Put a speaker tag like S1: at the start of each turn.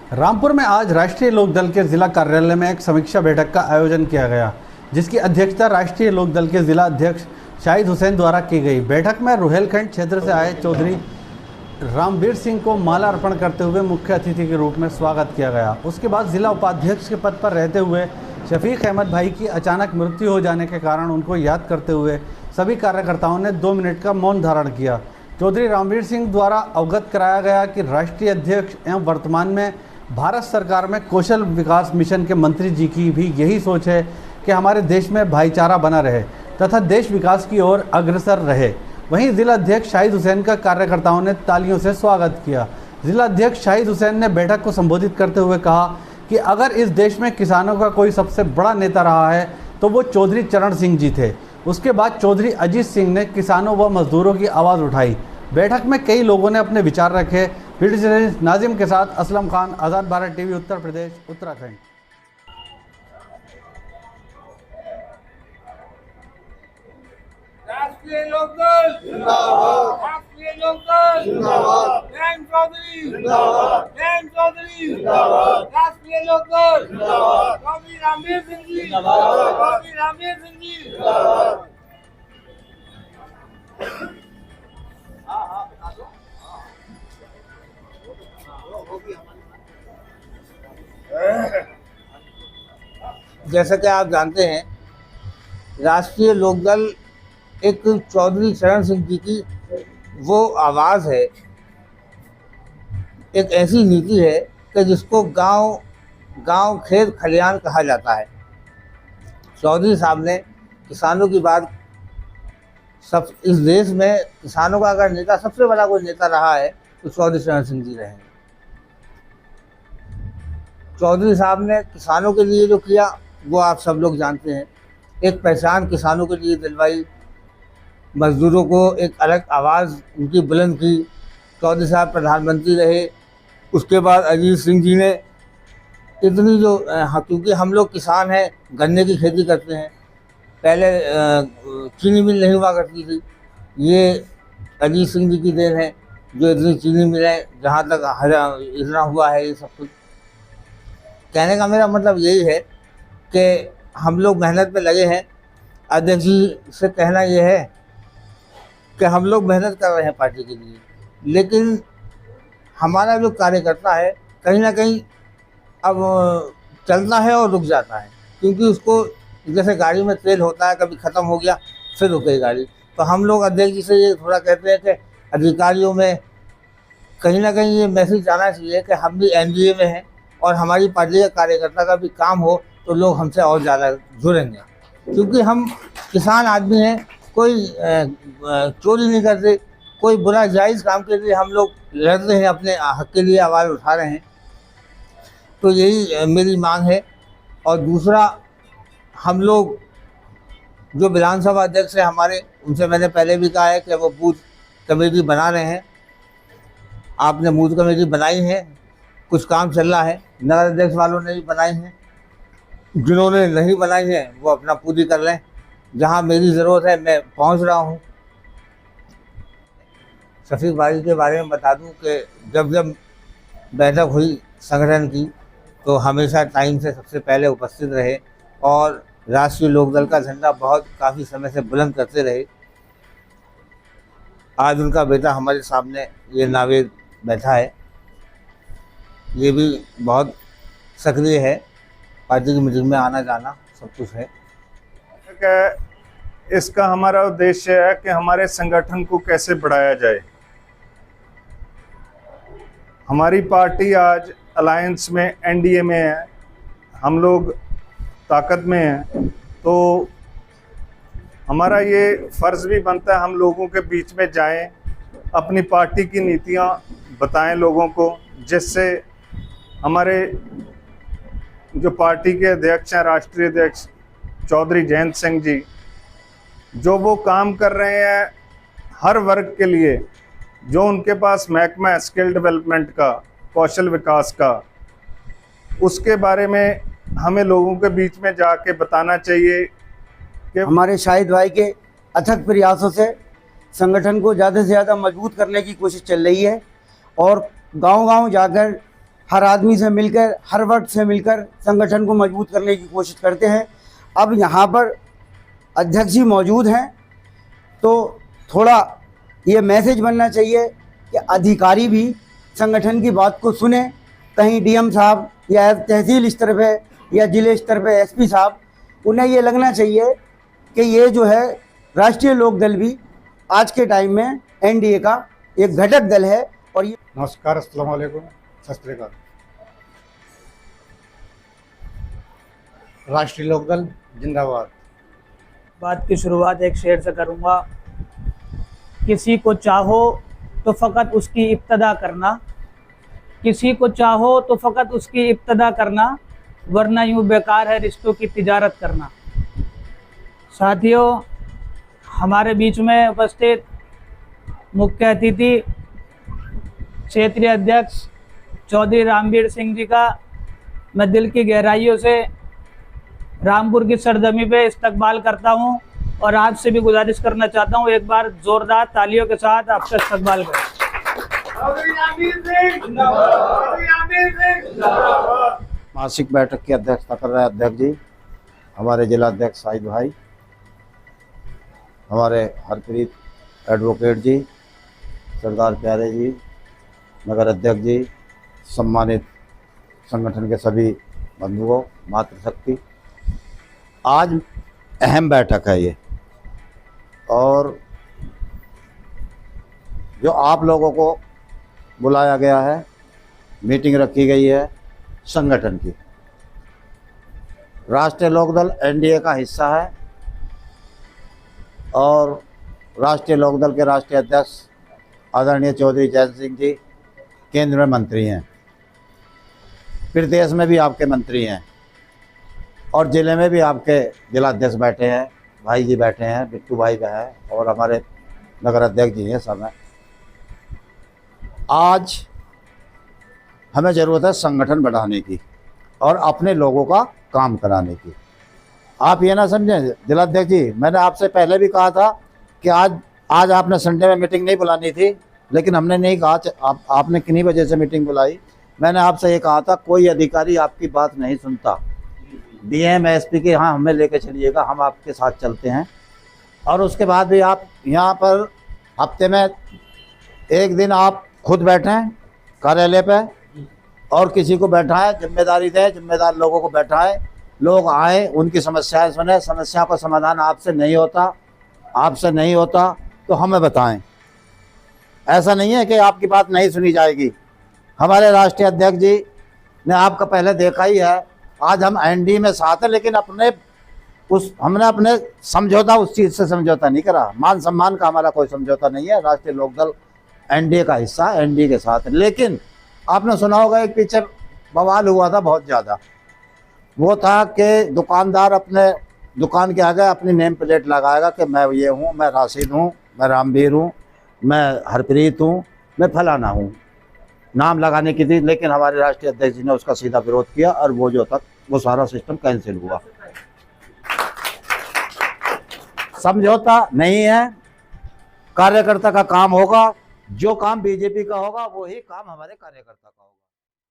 S1: रामपुर में आज राष्ट्रीय लोकदल के जिला कार्यालय में एक समीक्षा बैठक का आयोजन किया गया, जिसकी अध्यक्षता राष्ट्रीय लोकदल के जिला अध्यक्ष शाहिद हुसैन द्वारा की गई। बैठक में रुहेलखंड क्षेत्र से आए चौधरी रामवीर सिंह को माला अर्पण करते हुए मुख्य अतिथि के रूप में स्वागत किया गया। उसके बाद जिला उपाध्यक्ष के पद पर रहते हुए शफीक अहमद भाई की अचानक मृत्यु हो जाने के कारण उनको याद करते हुए सभी कार्यकर्ताओं ने 2 मिनट का मौन धारण किया। चौधरी रामवीर सिंह द्वारा अवगत कराया गया कि राष्ट्रीय अध्यक्ष एवं वर्तमान में भारत सरकार में कौशल विकास मिशन के मंत्री जी की भी यही सोच है कि हमारे देश में भाईचारा बना रहे तथा देश विकास की ओर अग्रसर रहे। वहीं जिला अध्यक्ष शाहिद हुसैन का कार्यकर्ताओं ने तालियों से स्वागत किया। जिला अध्यक्ष शाहिद हुसैन ने बैठक को संबोधित करते हुए कहा कि अगर इस देश में किसानों का कोई सबसे बड़ा नेता रहा है तो वो चौधरी चरण सिंह जी थे। उसके बाद चौधरी अजीत सिंह ने किसानों व मजदूरों की आवाज़ उठाई। बैठक में कई लोगों ने अपने विचार रखे। वीडियो जर्नलिस्ट नाजिम के साथ असलम खान, आज़ाद भारत टीवी, उत्तर प्रदेश, उत्तराखंड।
S2: राष्ट्रीय लोकदल जिंदाबाद, राष्ट्रीय लोकदल जिंदाबाद, जैन चौधरी जिंदाबाद, जैन चौधरी जिंदाबाद, राष्ट्रीय लोकदल जिंदाबाद, चौधरी रामवीर सिंह जी जिंदाबाद, चौधरी रामवीर सिंह जी जिंदाबाद।
S3: जैसा कि आप जानते हैं, राष्ट्रीय लोकदल एक चौधरी चरण सिंह जी की वो आवाज़ है, एक ऐसी नीति है कि जिसको गांव खेत खलियान कहा जाता है। चौधरी साहब ने किसानों की बात, सब इस देश में किसानों का अगर नेता, सबसे बड़ा कोई नेता रहा है तो चौधरी चरण सिंह जी रहे हैं। चौधरी साहब ने किसानों के लिए जो किया वो आप सब लोग जानते हैं। एक पहचान किसानों के लिए दिलवाई, मजदूरों को एक अलग आवाज़ उनकी बुलंद की। चौधरी साहब प्रधानमंत्री रहे। उसके बाद अजीत सिंह जी ने इतनी जो क्योंकि हम लोग किसान हैं, गन्ने की खेती करते हैं। पहले चीनी मिल नहीं हुआ करती थी, ये अजीत सिंह जी की देन है जो इतनी चीनी मिलें जहाँ तक इतना हुआ है। ये सब कुछ कहने का मेरा मतलब यही है कि हम लोग मेहनत में लगे हैं। अध्यक्ष जी से कहना यह है कि हम लोग मेहनत कर रहे हैं पार्टी के लिए, लेकिन हमारा जो कार्यकर्ता है कहीं ना कहीं अब चलता है और रुक जाता है, क्योंकि उसको जैसे गाड़ी में तेल होता है, कभी ख़त्म हो गया फिर रुक गई गाड़ी। तो हम लोग अध्यक्ष जी से ये थोड़ा कहते हैं कि अधिकारियों में कहीं ना कहीं ये मैसेज जाना चाहिए कि हम भी एनडीए में हैं और हमारी पार्टी के कार्यकर्ता का भी काम हो तो लोग हमसे और ज़्यादा जुड़ेंगे, क्योंकि हम किसान आदमी हैं। कोई चोरी नहीं करते, कोई बुरा जायज़ काम के लिए हम लोग लड़ते हैं, अपने हक के लिए आवाज़ उठा रहे हैं। तो यही मेरी मांग है। और दूसरा, हम लोग जो विधानसभा अध्यक्ष हैं हमारे, उनसे मैंने पहले भी कहा है कि वो बूथ कमेटी बना रहे हैं। आपने बूथ कमेटी बनाई है, कुछ काम चल रहा है। नगर अध्यक्ष वालों ने भी बनाई है, जिन्होंने नहीं बनाई है वो अपना पूरी कर लें। जहां मेरी ज़रूरत है मैं पहुंच रहा हूं। शफीक भाई के बारे में बता दूं कि जब बैठक हुई संगठन की तो हमेशा टाइम से सबसे पहले उपस्थित रहे और राष्ट्रीय लोकदल का झंडा काफ़ी समय से बुलंद करते रहे। आज उनका बेटा हमारे सामने ये नावेद बैठा है, ये भी बहुत सक्रिय है, पार्टी की मीटिंग में आना जाना सब कुछ है।
S4: इसका हमारा उद्देश्य है कि हमारे संगठन को कैसे बढ़ाया जाए। हमारी पार्टी आज अलायंस में, एनडीए में है, हम लोग ताकत में हैं, तो हमारा ये फ़र्ज़ भी बनता है हम लोगों के बीच में जाएं, अपनी पार्टी की नीतियां बताएं लोगों को, जिससे हमारे जो पार्टी के अध्यक्ष हैं, राष्ट्रीय अध्यक्ष चौधरी जयंत सिंह जी, जो वो काम कर रहे हैं हर वर्ग के लिए, जो उनके पास महकमा है स्किल डेवलपमेंट का, कौशल विकास का, उसके बारे में हमें लोगों के बीच में जाके बताना चाहिए कि
S5: हमारे शाहिद भाई के अथक प्रयासों से संगठन को ज़्यादा से ज़्यादा मजबूत करने की कोशिश चल रही है और गांव-गांव जाकर हर आदमी से मिलकर, हर वर्ग से मिलकर संगठन को मजबूत करने की कोशिश करते हैं। अब यहाँ पर अध्यक्ष जी मौजूद हैं, तो थोड़ा ये मैसेज बनना चाहिए कि अधिकारी भी संगठन की बात को सुने। कहीं डीएम साहब या तहसील स्तर पे या जिले स्तर पे एसपी साहब, उन्हें ये लगना चाहिए कि ये जो है राष्ट्रीय लोकदल भी आज के टाइम में एनडीए का एक घटक दल है। और ये
S6: नमस्कार, अस्सलाम वालेकुम, सत श्री अकाल। राष्ट्रीय लोकदल जिंदाबाद।
S7: बात की शुरुआत एक शेर से करूँगा। किसी को चाहो तो फ़कत उसकी इब्तदा करना, किसी को चाहो तो फ़कत उसकी इब्तदा करना, वरना यूँ बेकार है रिश्तों की तिजारत करना। साथियों, हमारे बीच में उपस्थित मुख्य अतिथि क्षेत्रीय अध्यक्ष चौधरी रामवीर सिंह जी का मैं दिल की गहराइयों से रामपुर की सरजमी पे इस्तकबाल करता हूं और आपसे भी गुजारिश करना चाहता हूं, एक बार जोरदार तालियों के साथ आपका इस्तकबाल करें।
S2: चौधरी रामवीर सिंह जिंदाबाद, चौधरी रामवीर सिंह जिंदाबाद।
S8: मासिक बैठक की अध्यक्षता कर रहे हैं अध्यक्ष जी, हमारे जिला अध्यक्ष शाहिद भाई, हमारे हरप्रीत एडवोकेट जी, सरदार प्यारे जी, नगर अध्यक्ष जी, सम्मानित संगठन के सभी बंधुओं, मातृशक्ति। आज अहम बैठक है ये, और जो आप लोगों को बुलाया गया है, मीटिंग रखी गई है संगठन की। राष्ट्रीय लोकदल एनडीए का हिस्सा है और राष्ट्रीय लोकदल के राष्ट्रीय अध्यक्ष आदरणीय चौधरी जयंत सिंह जी केंद्र में मंत्री हैं, प्रदेश में भी आपके मंत्री हैं और ज़िले में भी आपके जिला अध्यक्ष बैठे हैं, भाई जी बैठे हैं, बिट्टू भाई का है और हमारे नगर अध्यक्ष जी हैं, सब हैं। आज हमें ज़रूरत है संगठन बढ़ाने की और अपने लोगों का काम कराने की। आप ये ना समझें जिलाध्यक्ष जी, मैंने आपसे पहले भी कहा था कि आज आपने संडे में मीटिंग नहीं बुलानी थी, लेकिन हमने नहीं कहा। आपने किन्हीं वजह से मीटिंग बुलाई। मैंने आपसे ये कहा था कोई अधिकारी आपकी बात नहीं सुनता, डीएम एसपी के यहाँ हमें लेके चलिएगा, हम आपके साथ चलते हैं। और उसके बाद भी आप यहाँ पर हफ्ते में एक दिन आप खुद बैठें कार्यालय पे और किसी को बैठाएं, जिम्मेदारी दें, जिम्मेदार लोगों को बैठाएं, लोग आए, उनकी समस्याएं सुने। समस्या का समाधान आपसे नहीं होता तो हमें बताएं। ऐसा नहीं है कि आपकी बात नहीं सुनी जाएगी। हमारे राष्ट्रीय अध्यक्ष जी ने आपका पहले देखा ही है। आज हम एनडी में साथ हैं, लेकिन हमने अपने समझौता उस चीज़ से समझौता नहीं करा। मान सम्मान का हमारा कोई समझौता नहीं है। राष्ट्रीय लोकदल एनडीए का हिस्सा, एनडीए के साथ है। लेकिन आपने सुना होगा एक पीछे बवाल हुआ था बहुत ज़्यादा, वो था कि दुकानदार अपने दुकान के आगे अपनी नेम प्लेट लगाएगा कि मैं ये हूँ, मैं राशिद हूँ, मैं रामवीर हूँ, मैं हरप्रीत हूँ, मैं फलाना हूँ, नाम लगाने की थी। लेकिन हमारे राष्ट्रीय अध्यक्ष जी ने उसका सीधा विरोध किया और वो सारा सिस्टम कैंसिल हुआ। समझौता नहीं है, कार्यकर्ता का काम होगा। जो काम बीजेपी का होगा वही काम हमारे कार्यकर्ता का होगा।